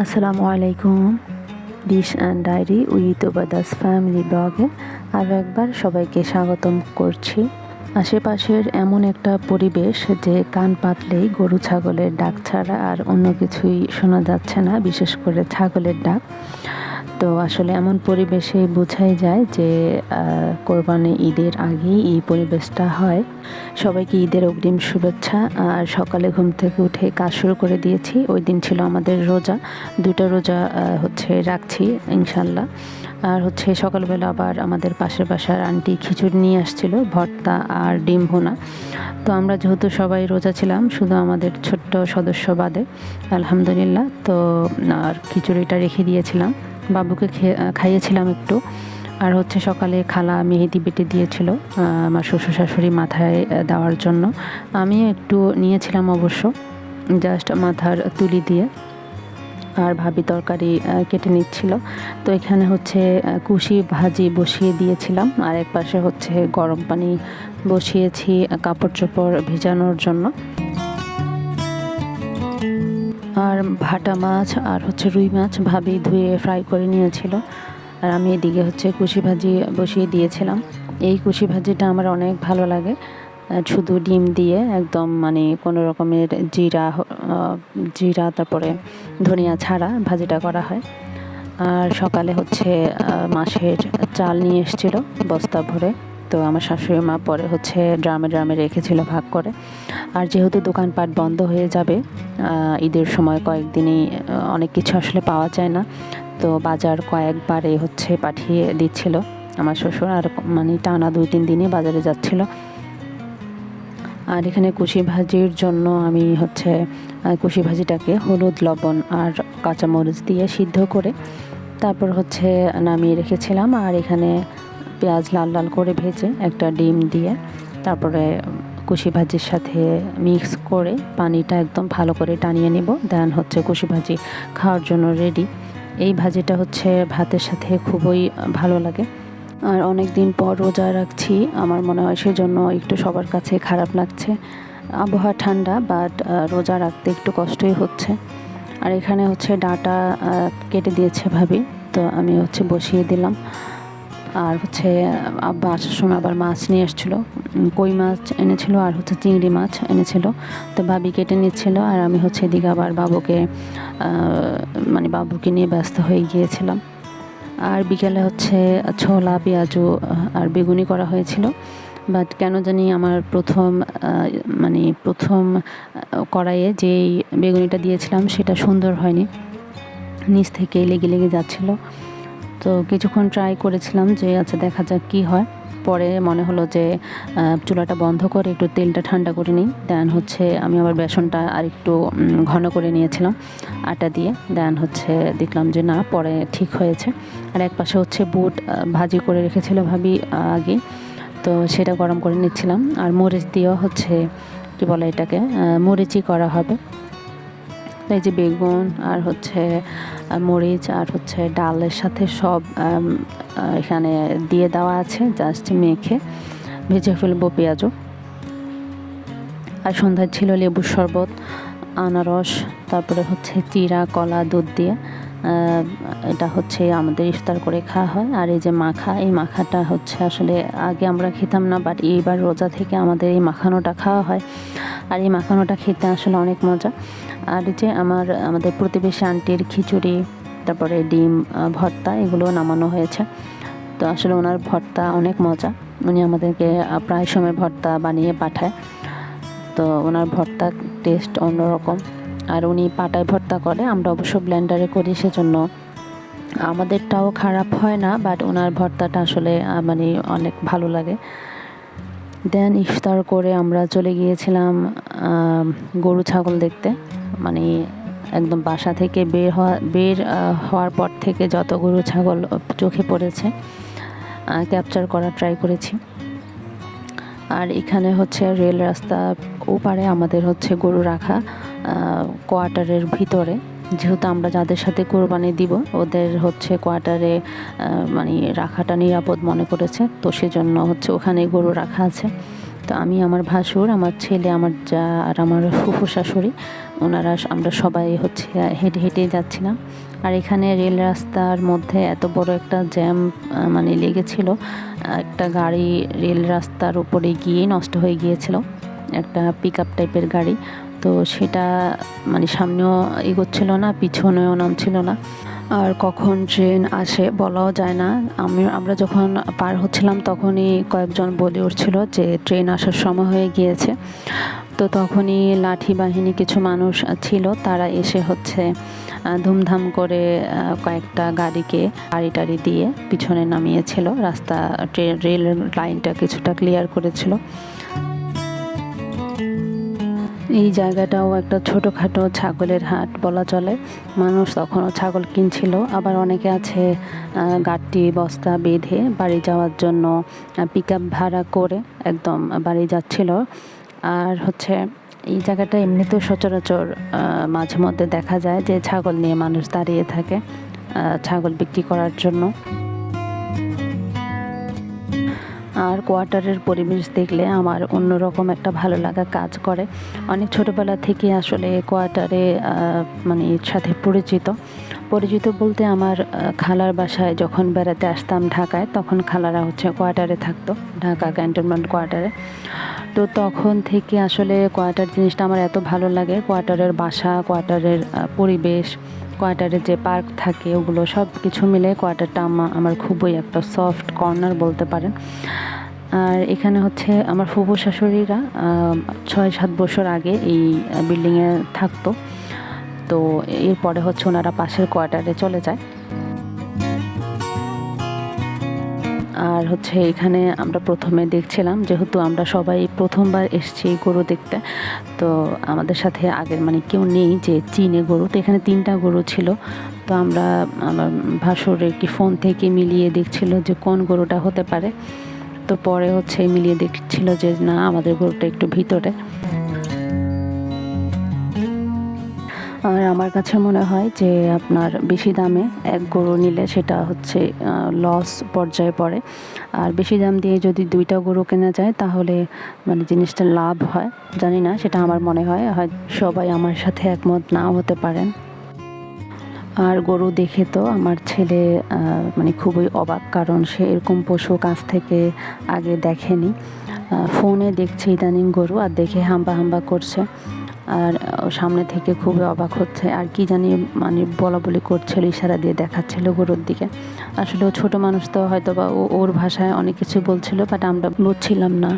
আসসালামু আলাইকুম। Dish and Diary with Obada's family ব্লগে আরও একবার সবাইকে স্বাগতম করছি। আশেপাশের এমন একটা পরিবেশ যে কান পাতলেই গরু ছাগলের ডাক ছাড়া আর অন্য কিছুই শোনা যাচ্ছে না, বিশেষ করে ছাগলের ডাক। তো আসলে এমন পরিবেশে বোঝাই যায় যে কোরবানি ঈদের আগেই এই পরিবেশটা হয়। সবাইকে ঈদের অগ্রিম শুভেচ্ছা। আর সকালে ঘুম থেকে উঠে কাজ শুরু করে দিয়েছি। ওই দিন ছিল আমাদের রোজা, 2টা রোজা রাখছি ইনশাল্লাহ। আর সকালবেলা আবার আমাদের পাশের বাসার আন্টি খিচুড়ি নিয়ে আসছিল, ভর্তা আর ডিম ভুনা। তো আমরা যেহেতু সবাই রোজা ছিলাম, শুধু আমাদের ছোট্ট সদস্য বাদে, আলহামদুলিল্লাহ। তো আর খিচুড়িটা রেখে দিয়েছিলাম, বাবুকে খাইয়েছিলাম একটু। আর সকালে খালা মেহেদি বেটে দিয়েছিল আমার শ্বশুর শাশুড়ি মাথায় দেওয়ার জন্য। আমিও একটু নিয়েছিলাম অবশ্য, জাস্ট মাথার তুলি দিয়ে। আর ভাবি তরকারি কেটে নিচ্ছিল। তো এখানে কুশি ভাজি বসিয়ে দিয়েছিলাম, আর এক পাশে গরম পানি বসিয়েছি কাপড় চোপড় ভিজানোর জন্য। আর ভাটা মাছ আর রুই মাছ ভাবি ধুয়ে ফ্রাই করে নিয়েছিল। আর আমি এদিকে কুশি ভাজি বসিয়ে দিয়েছিলাম। এই কুশি ভাজিটা আমার অনেক ভালো লাগে, শুধু ডিম দিয়ে একদম কোনো রকমের জিরা তারপরে ধনিয়া ছাড়া ভাজিটা করা হয়। আর সকালে মাছের চাল নিয়ে এসেছিল বস্তা ভরে। তো আমার শাশুড়ি মা পরে ড্রামে ড্রামে রেখেছিল ভাগ করে। আর যেহেতু দোকানপাট বন্ধ হয়ে যাবে ঈদের সময়, কয়েকদিনই অনেক কিছু আসলে পাওয়া যায় না, তো বাজার কয়েকবারে পাঠিয়ে দিচ্ছিল আমার শ্বশুর। আর টানা 2-3 দিনই বাজারে যাচ্ছিল। আর এখানে কুশি ভাজির জন্য আমি কুশি ভাজিটাকে হলুদ, লবণ আর কাঁচামরিচ দিয়ে সিদ্ধ করে তারপর নামিয়ে রেখেছিলাম। আর এখানে পেঁয়াজ লাল লাল করে ভেজে একটা ডিম দিয়ে তারপরে কুশি ভাজির সাথে মিক্স করে পানিটা একদম ভালো করে টানিয়ে নেব। দেন কুশি ভাজি খাওয়ার জন্য রেডি। এই ভাজিটা ভাতের সাথে খুবই ভালো লাগে। আর অনেক দিন পর রোজা রাখছি, আমার মনে হয় সেজন্য একটু সবার কাছে খারাপ লাগছে। আবহাওয়া ঠান্ডা, বাট রোজা রাখতে একটু কষ্টই হচ্ছে। আর এখানে ডাঁটা কেটে দিয়েছে ভাবি, তো আমি বসিয়ে দিলাম। আর আব্বা আসার সময় আবার মাছ নিয়ে এসেছিলো, কই মাছ এনেছিল আর চিংড়ি মাছ এনেছিল। তো ভাবি কেটে নিচ্ছিল, আর আমি এদিকে আবার বাবুকে নিয়ে ব্যস্ত হয়ে গিয়েছিলাম। আর বিকেলে ছোলা, পেঁয়াজু আর বেগুনি করা হয়েছিল। বাট কেন জানি আমার প্রথম কড়াইয়ে যেই বেগুনিটা দিয়েছিলাম সেটা সুন্দর হয়নি, নিচ থেকে লেগে লেগে যাচ্ছিলো। তো কিছুক্ষণ ট্রাই করেছিলাম যে আচ্ছা দেখা যাক কী হয়। পরে মনে হলো যে চুলাটা বন্ধ করে একটু তেলটা ঠান্ডা করে নিই। দেন আমি আবার বেসনটা আর একটু ঘন করে নিয়েছিলাম আটা দিয়ে। দেন দেখলাম যে না, পরে ঠিক হয়েছে। আর এক পাশে বুট ভাজি করে রেখেছিল ভাবি আগে, তো সেটা গরম করে নিচ্ছিলাম। আর মরিচ দিয়েও কী বলে এটাকে, মরিচই করা হবে। এই যে বেগুন আর মরিচ আর ডালের সাথে সব এখানে দিয়ে দেওয়া আছে, জাস্ট মেখে ভেজে ফেলবো পেঁয়াজও। আর সন্ধ্যায় ছিল লেবুর শরবত, আনারস, তারপরে চিরা, কলা, দুধ দিয়ে এটা আমাদের ইফতার করে খাওয়া হয়। আর এই যে মাখা, এই মাখাটা আসলে আগে আমরা খেতাম না, বাট এইবার রোজা থেকে আমাদের এই মাখানোটা খাওয়া হয়। আর এই মাখানোটা খেতে আসলে অনেক মজা। আর এই যে আমাদের প্রতিবেশী আন্টির খিচুড়ি, তারপরে ডিম ভর্তা, এগুলো নামানো হয়েছে। তো আসলে ওনার ভর্তা অনেক মজা, উনি আমাদেরকে প্রায় সময় ভর্তা বানিয়ে পাঠায়। তো ওনার ভর্তার টেস্ট অন্যরকম। আর উনি পাটায় ভর্তা করে, আমরা অবশ্য ব্লেন্ডারে করি, সেজন্য আমাদেরটাও খারাপ হয় না, বাট ওনার ভর্তাটা আসলে অনেক ভালো লাগে। দেন ইফতার করে আমরা চলে গিয়েছিলাম গরু ছাগল দেখতে। একদম বাসা থেকে বের হওয়ার পর থেকে যত গরু ছাগল চোখে পড়েছে ক্যাপচার করার ট্রাই করেছি। আর এখানে রেল রাস্তা ওপারে আমাদের গরু রাখা কোয়ার্টারের ভিতরে, যেহেতু আমরা যাদের সাথে কোরবানি দিব ওদের কোয়ার্টারে রাখাটা নিরাপদ মনে করেছে, তো সেজন্য ওখানে গরু রাখা আছে। তো আমি, আমার ভাসুর, আমার ছেলে, আমার যা আর আমার ফুফু শাশুড়ি আমরা সবাই হচ্ছে হেঁটে হেঁটেই যাচ্ছিলাম। আর এখানে রেল রাস্তার মধ্যে এত বড় একটা জ্যাম মানে লেগেছিল, একটা গাড়ি রেল রাস্তার উপরে গিয়ে নষ্ট হয়ে গিয়েছিল, একটা পিক আপ টাইপের গাড়ি। তো সেটা মানে সামনেও এগোচ্ছিল না, পিছনেও নামছিল না। আর কখন ট্রেন আসে বলাও যায় না। আমরা যখন পার হচ্ছিলাম তখনই কয়েকজন বলে উঠছিল যে ট্রেন আসার সময় হয়ে গিয়েছে। তো তখনই লাঠি বাহিনী কিছু মানুষ ছিল, তারা এসে হচ্ছে ধুমধাম করে কয়েকটা গাড়িকে গাড়ি টাড়ি দিয়ে পিছনে নামিয়েছিল, রাস্তা রেল লাইনটা কিছুটা ক্লিয়ার করেছিল। এই জায়গাটাও একটা ছোটোখাটো ছাগলের হাট বলা চলে। মানুষ তখনও ছাগল কিনছিল, আবার অনেকে আছে গাড়ি বস্তা বেঁধে বাড়ি যাওয়ার জন্য পিক আপ ভাড়া করে একদম বাড়ি যাচ্ছিল। আর হচ্ছে এই জায়গাটা এমনিতেও সচরাচর মাঝে মধ্যে দেখা যায় যে ছাগল নিয়ে মানুষ দাঁড়িয়ে থাকে ছাগল বিক্রি করার জন্য। আর কোয়ার্টারের পরিবেশ দেখলে আমার অন্যরকম একটা ভালো লাগা কাজ করে। অনেক ছোটোবেলা থেকে আসলে কোয়ার্টারে মানে এর সাথে পরিচিত বলতে আমার খালার বাসায় যখন বেড়াতে আসতাম ঢাকায়, তখন খালারা হচ্ছে কোয়ার্টারে থাকতো, ঢাকা ক্যান্টনমেন্ট কোয়ার্টারে। তো তখন থেকে আসলে কোয়ার্টার জিনিসটা আমার এত ভালো লাগে। কোয়ার্টারের বাসা, কোয়ার্টারের পরিবেশ, কোয়ার্টারের যে পার্ক থাকে, ওগুলো সব কিছু মিলে কোয়ার্টারটা আমার খুবই একটা সফট কর্নার বলতে পারেন। আর এখানে হচ্ছে আমার ফুফু শাশুড়িরা 6-7 বছর আগে এই বিল্ডিংয়ে থাকতো। তো এরপরে হচ্ছে ওনারা পাশের কোয়ার্টারে চলে যায়। আর হচ্ছে এখানে আমরা প্রথমে দেখছিলাম, যেহেতু আমরা সবাই প্রথমবার এসেছি গরু দেখতে, তো আমাদের সাথে আগের মানে কেউ নেই যে চিনে গরু। তো এখানে 3টা গরু ছিল। তো আমরা আমার ভাসুরের কি ফোন থেকে মিলিয়ে দেখছিল যে কোন গরুটা হতে পারে। তো পরে হচ্ছে মিলিয়ে দেখছিল যে না, আমাদের গরুটা একটু ভিতরে। আর আমার কাছে মনে হয় যে আপনার বেশি দামে এক গরু নিলে সেটা হচ্ছে লস পর্যায়ে পড়ে। আর বেশি দাম দিয়ে যদি 2টা গরু কেনা যায় তাহলে মানে জিনিসটা লাভ হয়। জানি না, সেটা আমার মনে হয়, সবাই আমার সাথে একমত নাও হতে পারেন। আর গরু দেখে তো আমার ছেলে মানে খুবই অবাক, কারণ সে এরকম পশু কাছ থেকে আগে দেখেনি। ফোনে দেখছে ইদানিং গরু, আর দেখে হাম্বা হাম্বা করছে। আর সামনে থেকে খুবই অবাক হচ্ছে, আর কি জানি মানে বলাবলি করছিল, ইশারা দিয়ে দেখাচ্ছিল গরুর দিকে। আসলে ও ছোটো মানুষ তো হয়তো বা ওর ভাষায় অনেক কিছু বলছিল, বাট আমরা বুঝছিলাম না।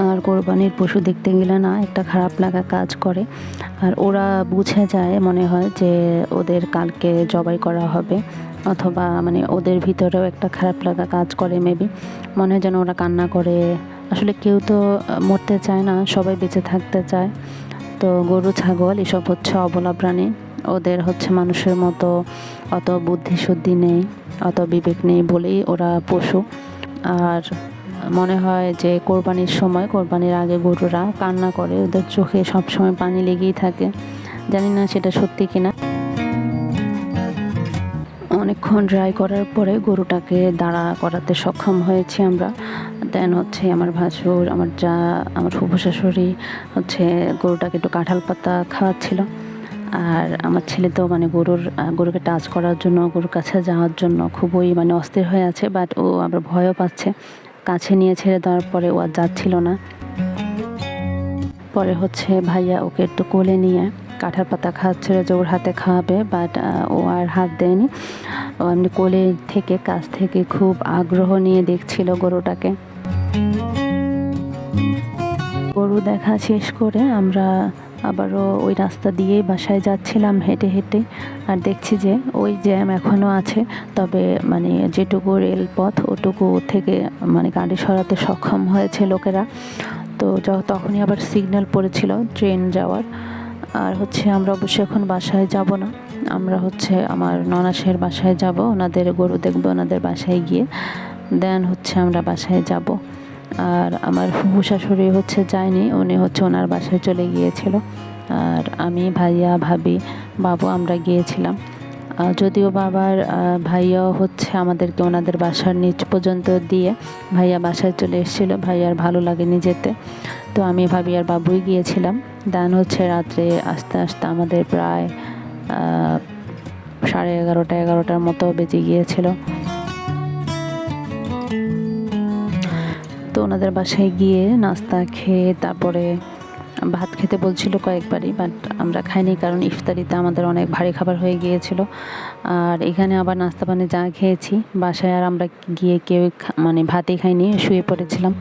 আর কোরবানির পশু দেখতে গেলে না একটা খারাপ লাগা কাজ করে। আর ওরা বুঝে যায় মনে হয় যে ওদের কালকে জবাই করা হবে, অথবা মানে ওদের ভিতরেও একটা খারাপ লাগা কাজ করে মেবি। মনে হয় যেন ওরা কান্না করে। আসলে কেউ তো মরতে চায় না, সবাই বেঁচে থাকতে চায়। তো গরু ছাগল এসব হচ্ছে অবলা প্রাণী, ওদের হচ্ছে মানুষের মতো অত বুদ্ধি শুদ্ধি নেই, অত বিবেক নেই বলেই ওরা পশু। আর মনে হয় যে কোরবানির সময়, কোরবানির আগে গরুরা কান্না করে, ওদের চোখে সবসময় পানি লেগেই থাকে। জানি না সেটা সত্যি কিনা। অনেকক্ষণ ট্রাই করার পরে গরুটাকে দাঁড়া করাতে সক্ষম হয়েছি আমরা। দেন হচ্ছে আমার ভাসুর, আমার আমার ফুফু শাশুড়ি হচ্ছে গরুটাকে একটু কাঁঠাল পাতা খাওয়াচ্ছিল। আর আমার ছেলে তো মানে গরুকে টাচ করার জন্য, গরুর কাছে যাওয়ার জন্য খুবই মানে অস্থির হয়ে আছে, বাট ও আবার ভয়ও পাচ্ছে। কাছে নিয়ে ছেড়ে দেওয়ার পরে ও আর যাচ্ছিল না। পরে হচ্ছে ভাইয়া ওকে একটু কোলে নিয়ে কাঁঠাল পাতা খাওয়াচ্ছিল যে ওর হাতে খাওয়াবে, বাট ও আর হাত দেয়নি। ও এমনি কোলে থেকে কাছ থেকে খুব আগ্রহ নিয়ে দেখছিল গরুটাকে। গরু দেখা শেষ করে আমরা আবারও ওই রাস্তা দিয়েই বাসায় যাচ্ছিলাম হেঁটে হেঁটে। আর দেখছি যে ওই জ্যাম এখনও আছে, তবে মানে যেটুকু রেলপথ ওটুকু থেকে মানে গাড়ি সরাতে সক্ষম হয়েছে লোকেরা। তো তখনই আবার সিগন্যাল পড়েছিল ট্রেন যাওয়ার। আর হচ্ছে আমরা অবশ্যই এখন বাসায় যাব না, আমরা হচ্ছে আমার ননাসের বাসায় যাব, ওনাদের গরু দেখবো ওনাদের বাসায় গিয়ে, দেন হচ্ছে আমরা বাসায় যাব। আর আমার ফুফু শাশুড়ি হচ্ছে যায়নি, উনি হচ্ছে ওনার বাসায় চলে গিয়েছিল। আর আমি, ভাইয়া, ভাবি, বাবু আমরা গিয়েছিলাম। যদিও বাবার ভাইয়াও হচ্ছে আমাদেরকে ওনাদের বাসার নিচ পর্যন্ত দিয়ে ভাইয়া বাসায় চলে এসেছিলো। ভাইয়ার ভালো লাগেনি যেতে, তো আমি ভাবি আর বাবুই গিয়েছিলাম। দেন হচ্ছে রাত্রে আস্তে আস্তে আমাদের প্রায় 11:30-11টার মতো বেজে গিয়েছিল। তো ওনাদের বাসায় গিয়ে নাস্তা খেয়ে তারপরে ভাত খেতে বলছিল কয়েকবারই, বাট আমরা খাইনি, কারণ ইফতারিতে আমাদের অনেক ভারী খাবার হয়ে গিয়েছিল। আর এখানে আবার নাস্তা পানি যা খেয়েছি, বাসায় আর আমরা গিয়ে কেউ মানে ভাতই খাইনি, শুয়ে পড়েছিলাম।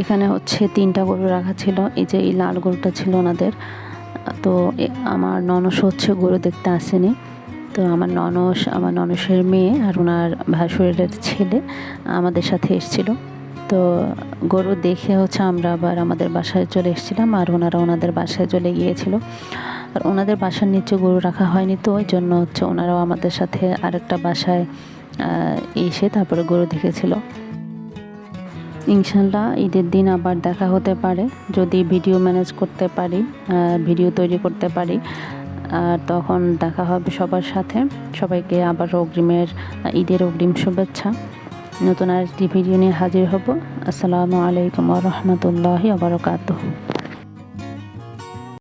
এখানে হচ্ছে 3টা গরু রাখা ছিল। এই যে এই লাল গরুটা ছিল ওনাদের। তো আমার ননস হচ্ছে গরু দেখতে আসেনি। তো আমার ননসের মেয়ে আর ওনার ভাসুরের ছেলে আমাদের সাথে এসেছিল। তো গরু দেখে হচ্ছে আমরা আবার আমাদের বাসায় চলে এসেছিলাম, আর ওনারা ওনাদের বাসায় চলে গিয়েছিল। আর ওনাদের বাসার নিচে গরু রাখা হয়নি, তো ওই জন্য হচ্ছে ওনারাও আমাদের সাথে আরেকটা বাসায় এসে তারপরে গরু দেখেছিল। ইনশাল্লাহ ঈদের দিন আবার দেখা হতে পারে, যদি ভিডিও ম্যানেজ করতে পারি, ভিডিও তৈরি করতে পারি, আর তখন দেখা হবে সবার সাথে। সবাইকে আবার ঈদের অগ্রিম শুভেচ্ছা। নতুন আরেকটি ভিডিও নিয়ে হাজির হব। আসসালামু আলাইকুম ওয়া রাহমাতুল্লাহি ওয়া বারাকাতুহু।